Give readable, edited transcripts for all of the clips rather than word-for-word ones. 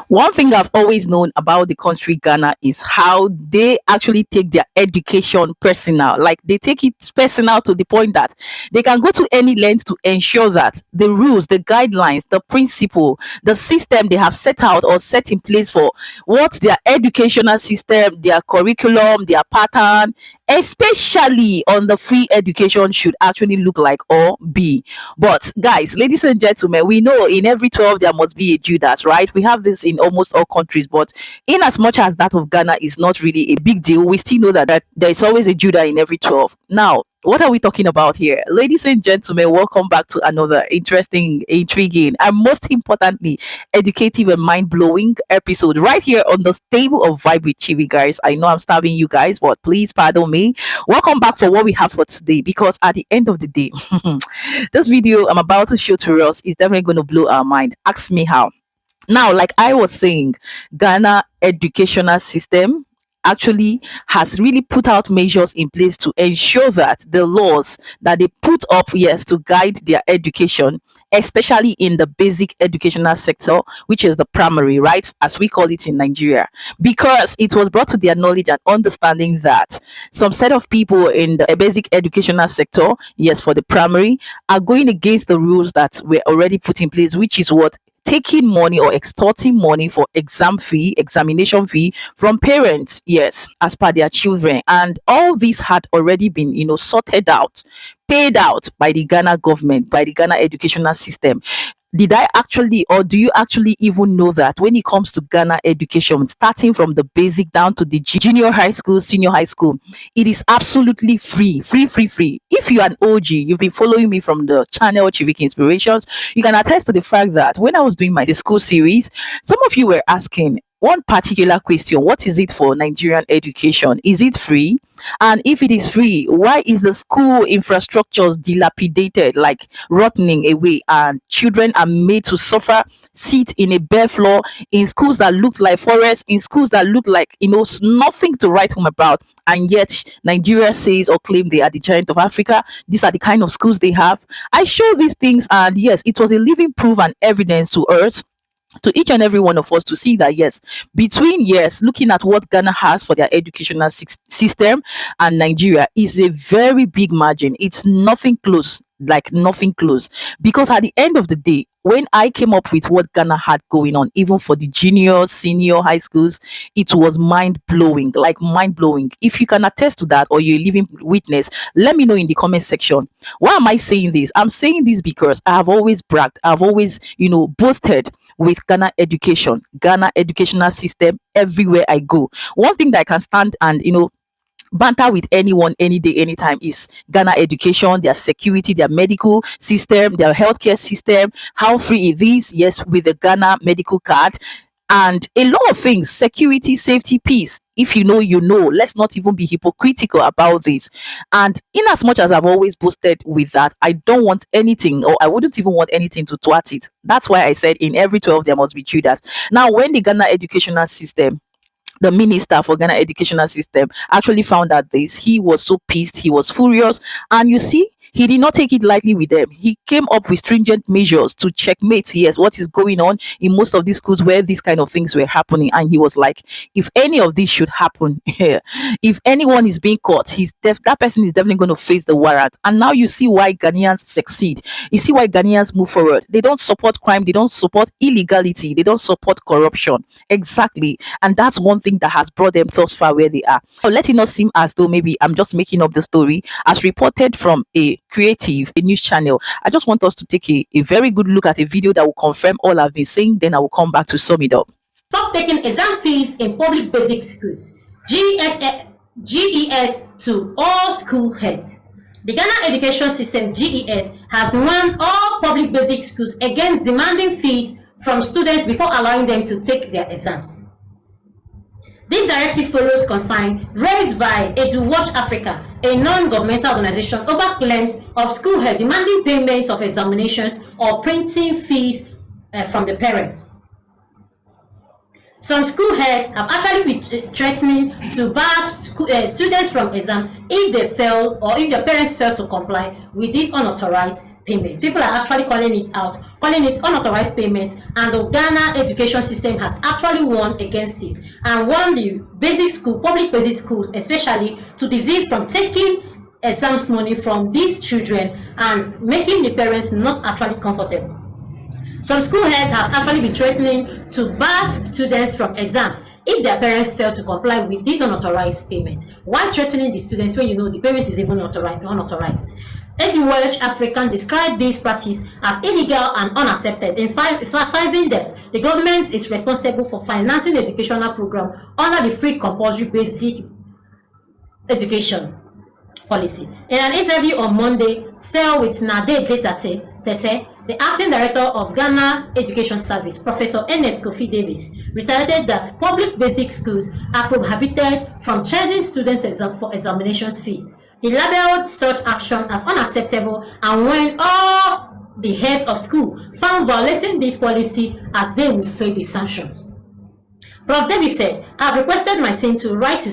One thing I've always known about the country Ghana is how they actually take their education personal. Like they take it personal to the point that they can go to any length to ensure that the rules, the guidelines, the principle, the system they have set out or set in place for what their educational system, their curriculum, their pattern, especially on the free education should actually look like or be. But guys, ladies and gentlemen, we know in every 12 there must be a Judas, right? We have this in almost all countries, but in as much as that of Ghana is not really a big deal, we still know that there is always a Judah in every 12. Now, what are we talking about here? Ladies and gentlemen, welcome back to another interesting, intriguing, and most importantly, educative and mind-blowing episode right here on the stable of Vibe with Chibi, guys. I know I'm starving you guys, but please pardon me. Welcome back for what we have for today, because at the end of the day, this video I'm about to show to us is definitely going to blow our mind. Ask me how. Now, like I was saying, Ghana educational system actually has really put out measures in place to ensure that the laws that they put up, yes, to guide their education, especially in the basic educational sector, which is the primary, right, as we call it in Nigeria, because it was brought to their knowledge and understanding that some set of people in the basic educational sector, yes, for the primary, are going against the rules that were already put in place, which is what, taking money or extorting money for examination fee from parents, yes, as per their children. And all this had already been, sorted out, paid out by the Ghana government, by the Ghana educational system. Did I actually, or do you actually even know that when it comes to Ghana education, starting from the basic down to the junior high school, senior high school, it is absolutely free, free. If you're an OG, you've been following me from the channel Chiviki Inspirations, you can attest to the fact that when I was doing my school series, some of you were asking one particular question: what is it for Nigerian education? Is it free? And if it is free, why is the school infrastructures dilapidated, like rotting away, and children are made to suffer, sit in a bare floor in schools that look like forests, in schools that look like, nothing to write home about? And yet Nigeria says or claim they are the giant of Africa. These are the kind of schools they have. I show these things, and yes, it was a living proof and evidence to us, to each and every one of us, to see that yes, between, yes, looking at what Ghana has for their educational system and Nigeria is a very big margin. It's nothing close, like nothing close. Because at the end of the day, when I came up with what Ghana had going on, even for the junior, senior high schools, it was mind blowing, like mind blowing. If you can attest to that or you're a living witness, let me know in the comment section. Why am I saying this? I'm saying this because I have always bragged, I've always, boasted with Ghana education, Ghana educational system everywhere I go. One thing that I can stand and, banter with anyone any day anytime is Ghana education, their security, their medical system, their healthcare system, how free it is, yes, with the Ghana medical card, and a lot of things: security, safety, peace. If you know, you know. Let's not even be hypocritical about this. And in as much as I've always boasted with that, I don't want anything, or I wouldn't even want anything to thwart it. That's why I said in every 12 there must be Judas. Now, when the Ghana educational system, the minister for Ghana educational system, actually found out this, he was so pissed, he was furious, and you see, he did not take it lightly with them. He came up with stringent measures to checkmate, yes, what is going on in most of these schools where these kind of things were happening. And he was like, if any of this should happen here, if anyone is being caught, that person is definitely going to face the warrant. And now you see why Ghanaians succeed. You see why Ghanaians move forward. They don't support crime, they don't support illegality, they don't support corruption. Exactly. And that's one thing that has brought them thus far where they are. So let it not seem as though maybe I'm just making up the story. As reported from a news channel, I just want us to take a very good look at a video that will confirm all I've been saying. Then I will come back to sum it up. Stop taking exam fees in public basic schools. GES to all school heads. The Ghana Education System, GES, has warned all public basic schools against demanding fees from students before allowing them to take their exams. This directive follows concern raised by EduWatch Africa, a non-governmental organization, over claims of school head demanding payment of examinations or printing fees from the parents. Some school heads have actually been threatening to bar students from exam if they fail or if their parents fail to comply with this unauthorized payments. People are actually calling it out, calling it unauthorized payments, and the Ghana education system has actually won against it and warned the basic school, public basic schools especially, to desist from taking exams money from these children and making the parents not actually comfortable. Some school heads have actually been threatening to bar students from exams if their parents fail to comply with this unauthorized payment. Why threatening the students when you know the payment is even unauthorized? Edward African described this practice as illegal and unaccepted, emphasizing that the government is responsible for financing the educational program under the free compulsory basic education policy. In an interview on Monday, still with Nade Tete, the acting director of Ghana Education Service, Professor Ernest Kofi Davis, reiterated that public basic schools are prohibited from charging students for examinations fee. He labeled such action as unacceptable and when all the heads of school found violating this policy as they would face the sanctions. Prof. Davis said, I have requested my team to write to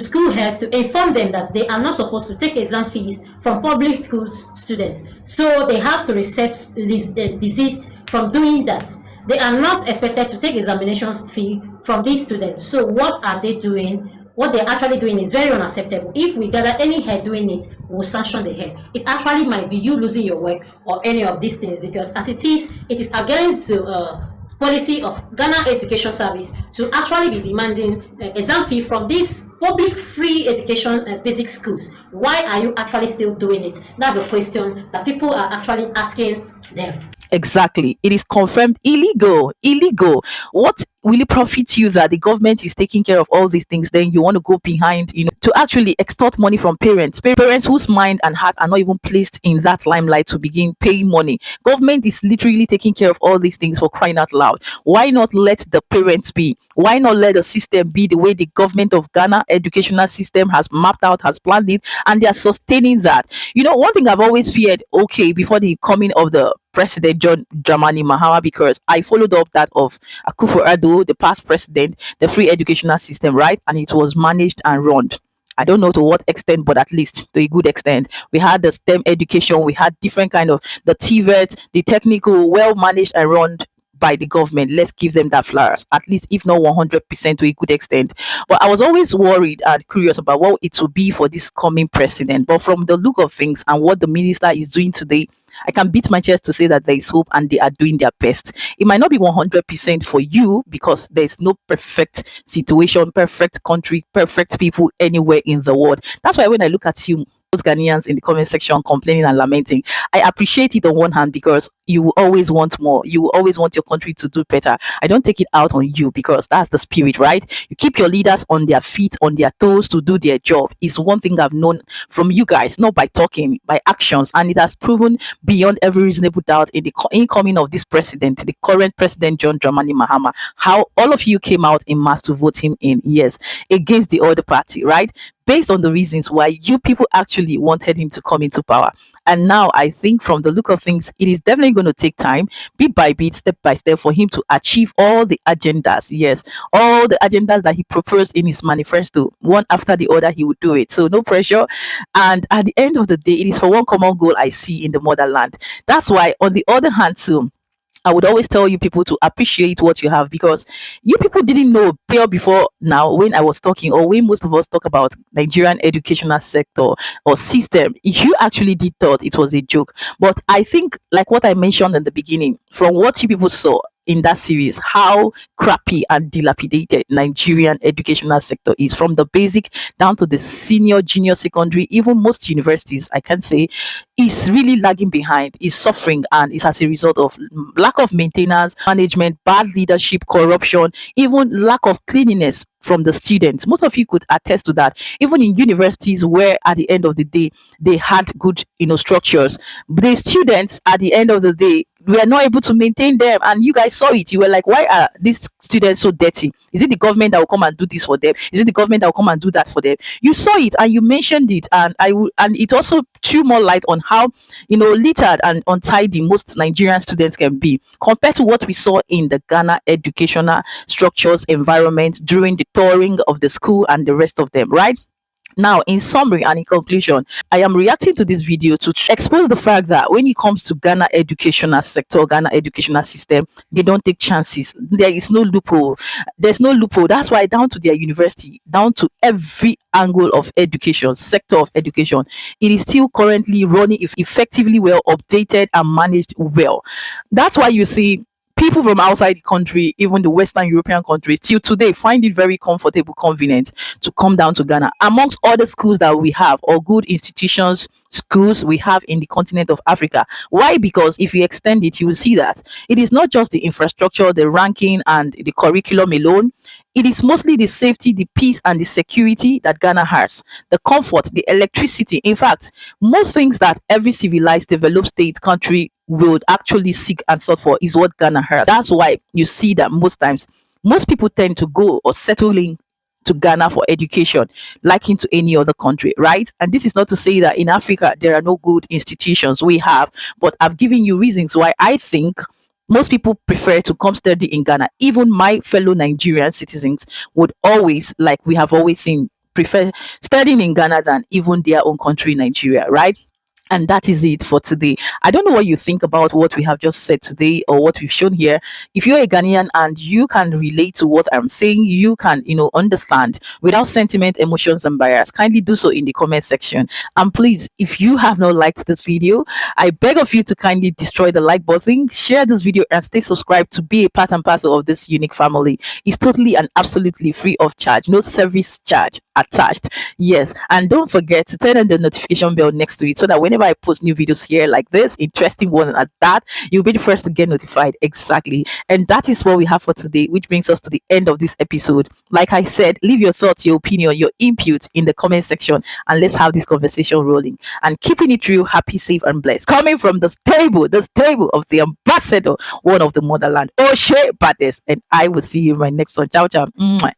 school heads to inform them that they are not supposed to take exam fees from public school students. So they have to desist from doing that. They are not expected to take examinations fee from these students. So what are they doing? What they're actually doing is very unacceptable. If we gather any head doing it, we'll sanction the head. It actually might be you losing your work or any of these things because as it is against the policy of Ghana Education Service to actually be demanding exam fee from these public free education basic schools. Why are you actually still doing it? That's the question that people are actually asking them. Exactly. It is confirmed illegal. Illegal. What will it profit you that the government is taking care of all these things? Then you want to go behind, to actually extort money from parents. Parents whose mind and heart are not even placed in that limelight to begin paying money. Government is literally taking care of all these things for crying out loud. Why not let the parents be? Why not let the system be the way the government of Ghana educational system has mapped out, has planned it, and they are sustaining that? One thing I've always feared, okay, before the coming of the President John Dramani Mahama, because I followed up that of Akufo-Addo, the past president, the free educational system, right? And it was managed and run. I don't know to what extent, but at least to a good extent. We had the STEM education, we had different kind of the TVET, the technical, well managed and run by the government. Let's give them that flowers, at least if not 100% to a good extent. But I was always worried and curious about what it will be for this coming president. But from the look of things and what the minister is doing today, I can beat my chest to say that there is hope and they are doing their best. It might not be 100% for you because there is no perfect situation, perfect country, perfect people anywhere in the world. That's why when I look at you, those Ghanaians in the comment section complaining and lamenting, I appreciate it on one hand because you will always want more. You will always want your country to do better. I don't take it out on you because that's the spirit, right? You keep your leaders on their feet, on their toes to do their job. Is one thing I've known from you guys, not by talking, by actions. And it has proven beyond every reasonable doubt in the incoming of this president, the current president, John Dramani Mahama, how all of you came out in mass to vote him in, yes, against the other party, right? Based on the reasons why you people actually wanted him to come into power. And now I think from the look of things, it is definitely going to take time, bit by bit, step by step, for him to achieve all the agendas. Yes, all the agendas that he proposed in his manifesto, one after the other, he would do it. So no pressure. And at the end of the day, it is for one common goal I see in the motherland. That's why, on the other hand, too, I would always tell you people to appreciate what you have because you people didn't know before now when I was talking or when most of us talk about Nigerian educational sector or system. You actually did thought it was a joke. But I think like what I mentioned in the beginning, from what you people saw in that series, how crappy and dilapidated Nigerian educational sector is from the basic down to the senior, junior, secondary, even most universities, I can say, is really lagging behind, is suffering, and is as a result of lack of maintenance, management, bad leadership, corruption, even lack of cleanliness from the students. Most of you could attest to that. Even in universities where at the end of the day they had good, structures, the students at the end of the day we are not able to maintain them, and you guys saw it. You were like, why are these students so dirty? Is it the government that will come and do this for them? Is it the government that will come and do that for them? You saw it and you mentioned it, and and it also threw more light on how littered and untidy most Nigerian students can be compared to what we saw in the Ghana educational structures environment during the touring of the school and the rest of them, right? Now, in summary and in conclusion, I am reacting to this video to expose the fact that when it comes to Ghana educational sector, Ghana educational system, they don't take chances. There is no loophole. There's no loophole. That's why down to their university, down to every angle of education, sector of education, it is still currently running if effectively well, updated and managed well. That's why you see people from outside the country, even the Western European countries, till today find it very comfortable, convenient to come down to Ghana. Amongst other schools that we have, or good institutions, schools we have in the continent of Africa. Why? Because if you extend it, you will see that it is not just the infrastructure, the ranking, and the curriculum alone. It is mostly the safety, the peace, and the security that Ghana has, the comfort, the electricity. In fact, most things that every civilized, developed state country would actually seek and sort for is what Ghana has. That's why you see that most times, most people tend to go or settle in to Ghana for education, like into any other country, right? And this is not to say that in Africa there are no good institutions. We have, but I've given you reasons why I think most people prefer to come study in Ghana. Even my fellow Nigerian citizens would always, like we have always seen, prefer studying in Ghana than even their own country, Nigeria, right? And that is it for today. I don't know what you think about what we have just said today or what we've shown here. If you're a Ghanaian and you can relate to what I'm saying, you can, understand without sentiment, emotions, and bias, kindly do so in the comment section. And please, if you have not liked this video, I beg of you to kindly destroy the like button, share this video, and stay subscribed to be a part and parcel of this unique family. It's totally and absolutely free of charge, no service charge attached. Yes, and don't forget to turn on the notification bell next to it so that whenever I post new videos here like this, interesting ones at that, you'll be the first to get notified. Exactly. And that is what we have for today, which brings us to the end of this episode. Like I said, leave your thoughts, your opinion, your input in the comment section, and let's have this conversation rolling. And keeping it real, happy, safe, and blessed. Coming from the stable of the ambassador, one of the motherland, Oshe Baddest. And I will see you in my next one. Ciao, ciao. Mwah.